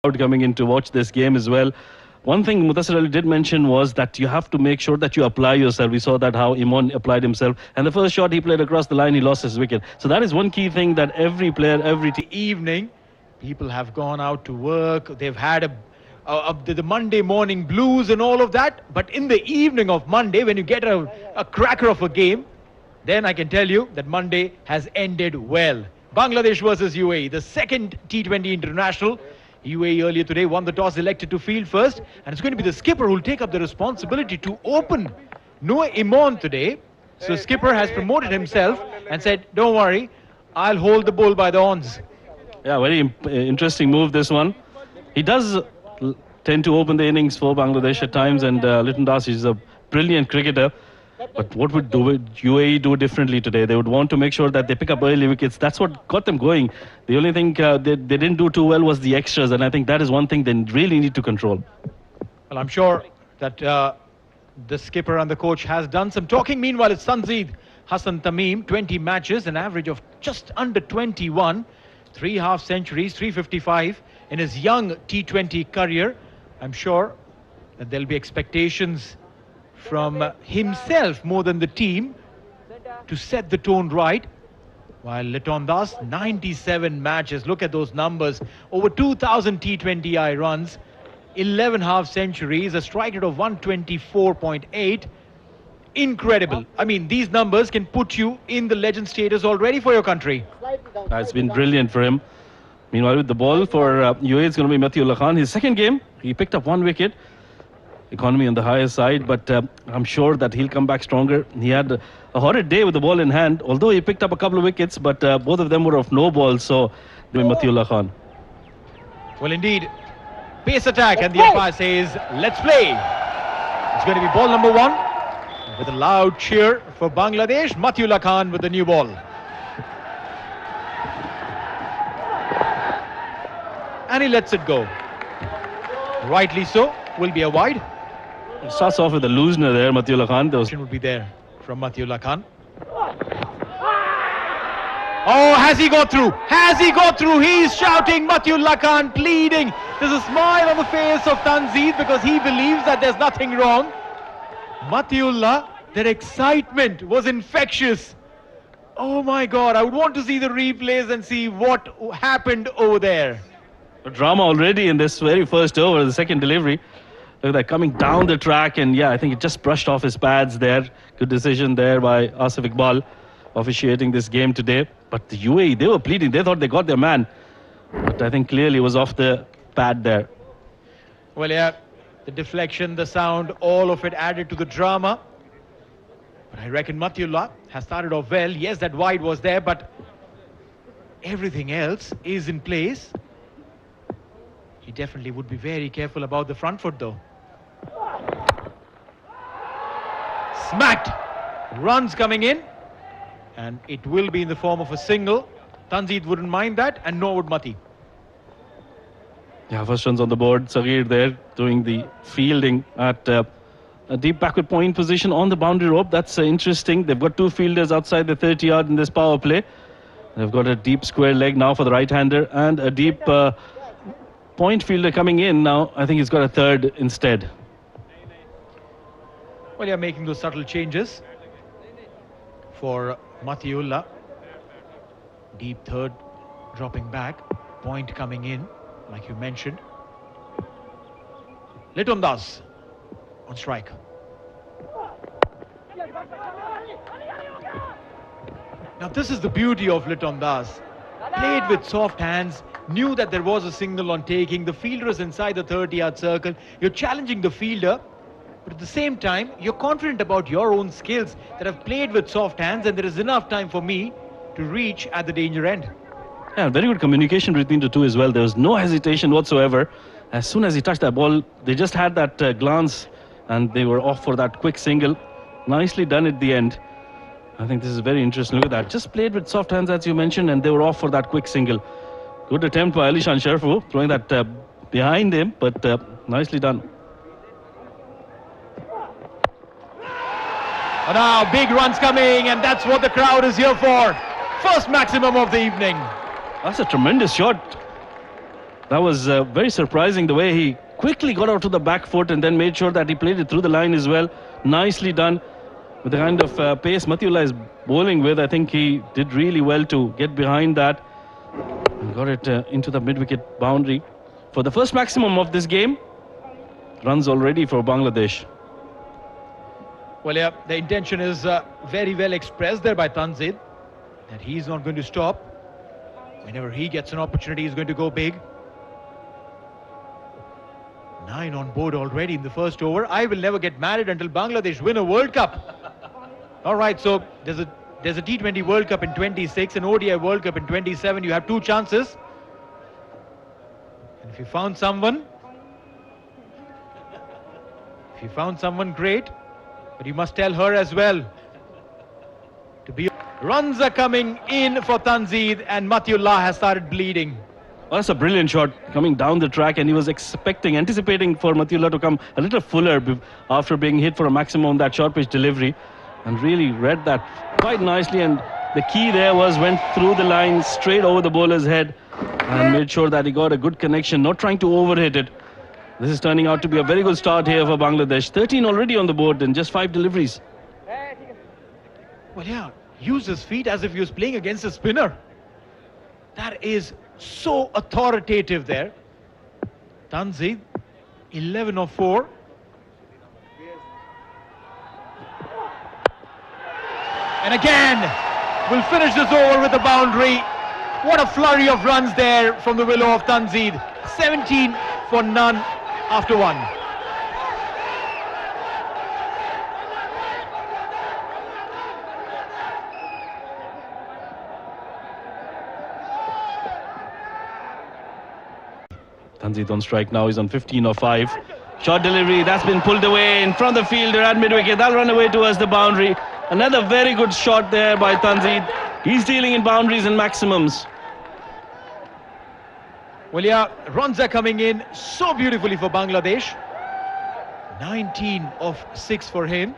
crowd coming in to watch this game as well. One thing Mudassir Ali did mention was that you have to make sure that you apply yourself. We saw that how Imon applied himself. And the first shot he played across the line, he lost his wicket. So that is one key thing that every player, every team... Evening, people have gone out to work. They've had the Monday morning blues and all of that. But in the evening of Monday, when you get a cracker of a game, then I can tell you that Monday has ended well. Bangladesh versus UAE, the second T20 international. UAE earlier today won the toss, elected to field first, and it's going to be the skipper who will take up the responsibility to open. No Imon today, so skipper has promoted himself and said, don't worry, I'll hold the bull by the horns. Yeah, very interesting move, this one. He does tend to open the innings for Bangladesh at times, and Litton Das is a brilliant cricketer. But what would UAE do differently today? They would want to make sure that they pick up early wickets. That's what got them going. The only thing they didn't do too well was the extras, and I think that is one thing they really need to control. Well, I'm sure that the skipper and the coach has done some talking. Meanwhile, it's Tanzid Hassan Tamim, 20 matches, an average of just under 21, 3 half centuries, 355 in his young T20 career. I'm sure that there'll be expectations from himself more than the team to set the tone right. While Litton Das, 97 matches, look at those numbers, over 2,000 T20I runs, 11 half centuries, a strike rate of 124.8. Incredible. I mean, these numbers can put you in the legend status already for your country. It's been brilliant for him. Meanwhile, with the ball for UAE, it's going to be Matiullah Khan. His second game, he picked up 1 wicket. Economy on the higher side, but I'm sure that he'll come back stronger. He had a horrid day with the ball in hand, although he picked up a couple of wickets, but both of them were of no ball, so Matiullah Khan. Well, indeed, pace attack, and the umpire says, let's play. It's going to be ball number 1 with a loud cheer for Bangladesh. Matiullah Khan with the new ball. And he lets it go. Rightly so, will be a wide. It starts off with a loosener there, Matiullah Khan. Would be there from Matiullah Khan. Oh, has he got through? Has he got through? He's shouting, Matiullah Khan, pleading. There's a smile on the face of Tanzid because he believes that there's nothing wrong. Matiullah, their excitement was infectious. Oh my God, I would want to see the replays and see what happened over there. A drama already in this very first over, the second delivery. Look at that, coming down the track, and yeah, I think it just brushed off his pads there. Good decision there by Asif Iqbal, officiating this game today. But the UAE, they were pleading. They thought they got their man. But I think clearly it was off the pad there. Well, yeah, the deflection, the sound, all of it added to the drama. But I reckon Matiullah has started off well. Yes, that wide was there, but everything else is in place. He definitely would be very careful about the front foot, though. Smacked. Runs coming in. And it will be in the form of a single. Tanzid wouldn't mind that, and nor would Mati. Yeah, first runs on the board. Saghir there doing the fielding at a deep backward point position on the boundary rope. That's interesting. They've got 2 fielders outside the 30-yard in this power play. They've got a deep square leg now for the right-hander and a deep point fielder coming in now. I think he's got a third instead. Well, you're making those subtle changes for Matiullah. Deep third dropping back. Point coming in, like you mentioned. Litton Das on strike. Now this is the beauty of Litton Das. Played with soft hands, knew that there was a single on taking. The fielder is inside the 30-yard circle. You're challenging the fielder, but at the same time, you're confident about your own skills that I've played with soft hands, and there is enough time for me to reach at the danger end. Yeah, very good communication between the two as well. There was no hesitation whatsoever. As soon as he touched that ball, they just had that glance, and they were off for that quick single. Nicely done at the end. I think this is very interesting. Look at that. Just played with soft hands, as you mentioned, and they were off for that quick single. Good attempt by Alishan Sharfu, throwing that behind him, but nicely done. And now big runs coming, and that's what the crowd is here for. First maximum of the evening. That's a tremendous shot. That was very surprising, the way he quickly got out to the back foot and then made sure that he played it through the line as well. Nicely done. With the kind of pace Mathiullah is bowling with, I think he did really well to get behind that and got it into the mid-wicket boundary. For the first maximum of this game, runs already for Bangladesh. Well, yeah, the intention is very well expressed there by Tanzid, that he's not going to stop. Whenever he gets an opportunity, he's going to go big. 9 on board already in the first over. I will never get married until Bangladesh win a World Cup. All right, so there's a T20 World Cup in 26, an ODI World Cup in 27. You have 2 chances. And if you found someone, great, but you must tell her as well to be. Runs are coming in for Tanzid, and Mathiullah has started bleeding. Well, that's a brilliant shot coming down the track, and he was anticipating for Mathiullah to come a little fuller after being hit for a maximum that short pitch delivery, and really read that quite nicely. And the key there went through the line straight over the bowler's head and made sure that he got a good connection, not trying to overhit it. This is turning out to be a very good start here for Bangladesh. 13 already on the board in just 5 deliveries. Well, yeah, use his feet as if he was playing against a spinner. That is so authoritative there. Tanzid, 11 of 4. And again, we'll finish this over with a boundary. What a flurry of runs there from the willow of Tanzid. 17 for none after 1. Tanzid on strike now, he's on 15 or 5. Short delivery, that's been pulled away in front of the fielder at mid-wicket. That'll run away towards the boundary. Another very good shot there by Tanzid. He's dealing in boundaries and maximums. Well, yeah, runs are coming in so beautifully for Bangladesh. 19 of 6 for him.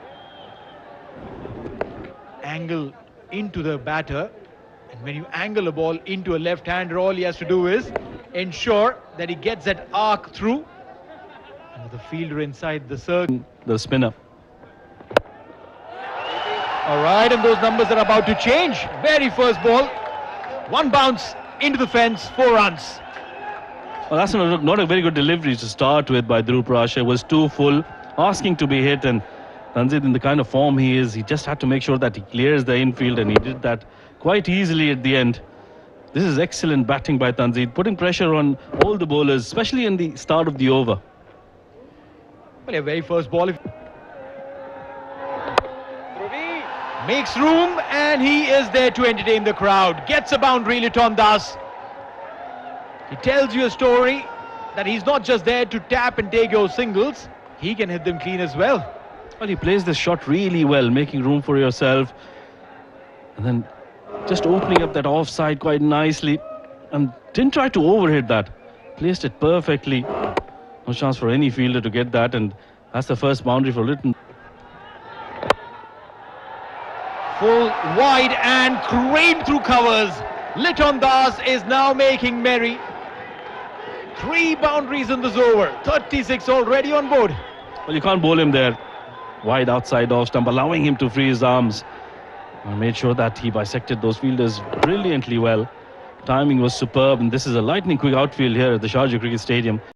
Angle into the batter. And when you angle a ball into a left-hander, all he has to do is ensure that he gets that arc through. And with the fielder inside the circle. The spinner. All right, and those numbers are about to change. Very first ball. 1 bounce into the fence, 4 runs. Well, that's not a very good delivery to start with by Dhuba. It was too full, asking to be hit, and Tanzid, in the kind of form he is, he just had to make sure that he clears the infield, and he did that quite easily at the end. This is excellent batting by Tanzid, putting pressure on all the bowlers, especially in the start of the over. Well, a very first ball. Makes room, and he is there to entertain the crowd. Gets a boundary, Liton Das. He tells you a story that he's not just there to tap and take your singles, he can hit them clean as well. Well, he plays this shot really well, making room for yourself, and then just opening up that offside quite nicely, and didn't try to overhit that. Placed it perfectly. No chance for any fielder to get that, and that's the first boundary for Liton. Full wide and craned through covers. Liton Das is now making merry. 3 boundaries in this over. 36 already on board. Well, you can't bowl him there. Wide outside off stump, allowing him to free his arms. And made sure that he bisected those fielders brilliantly well. Timing was superb, and this is a lightning quick outfield here at the Sharjah Cricket Stadium.